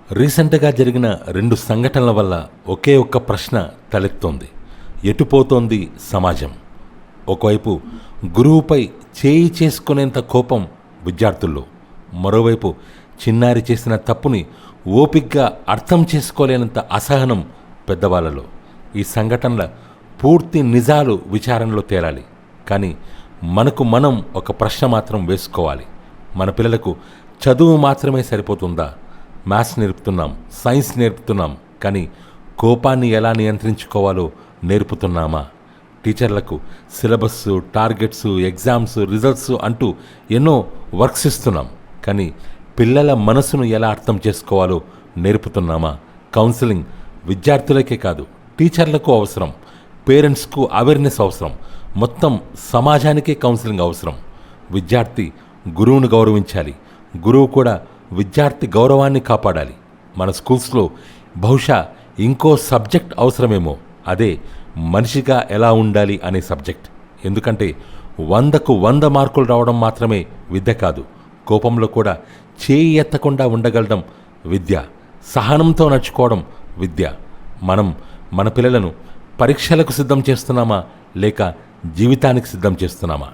రీసెంట్గా జరిగిన 2 సంఘటనల వల్ల ఒకే ఒక్క ప్రశ్న తలెత్తోంది. ఎటుపోతోంది సమాజం? ఒకవైపు గురువుపై చేయి చేసుకునేంత కోపం విద్యార్థుల్లో, మరోవైపు చిన్నారి చేసిన తప్పుని ఓపిగ్గా అర్థం చేసుకోలేనంత అసహనం పెద్దవాళ్ళలో. ఈ సంఘటనల పూర్తి నిజాలు విచారణలో తేలాలి. కానీ మనకు మనం ఒక ప్రశ్న మాత్రం వేసుకోవాలి. మన పిల్లలకు చదువు మాత్రమే సరిపోతుందా? మ్యాథ్స్ నేర్పుతున్నాం, సైన్స్ నేర్పుతున్నాం, కానీ కోపాన్ని ఎలా నియంత్రించుకోవాలో నేర్పుతున్నామా? టీచర్లకు సిలబస్సు, టార్గెట్స్, ఎగ్జామ్స్, రిజల్ట్స్ అంటూ ఎన్నో వర్క్స్ ఇస్తున్నాం, కానీ పిల్లల మనసును ఎలా అర్థం చేసుకోవాలో నేర్పుతున్నామా? కౌన్సిలింగ్ విద్యార్థులకే కాదు, టీచర్లకు అవసరం, పేరెంట్స్కు అవేర్నెస్ అవసరం, మొత్తం సమాజానికే కౌన్సిలింగ్ అవసరం. విద్యార్థి గురువును గౌరవించాలి, గురువు కూడా విద్యార్థి గౌరవాన్ని కాపాడాలి. మన స్కూల్స్లో బహుశా ఇంకో సబ్జెక్ట్ అవసరమేమో, అదే మనిషిగా ఎలా ఉండాలి అనే సబ్జెక్ట్. ఎందుకంటే 100కు 100 మార్కులు రావడం మాత్రమే విద్య కాదు, కోపంలో కూడా చేయి ఎత్తకుండా ఉండగలడం విద్య, సహనంతో నడుచుకోవడం విద్య. మనం మన పిల్లలను పరీక్షలకు సిద్ధం చేస్తున్నామా లేక జీవితానికి సిద్ధం చేస్తున్నామా?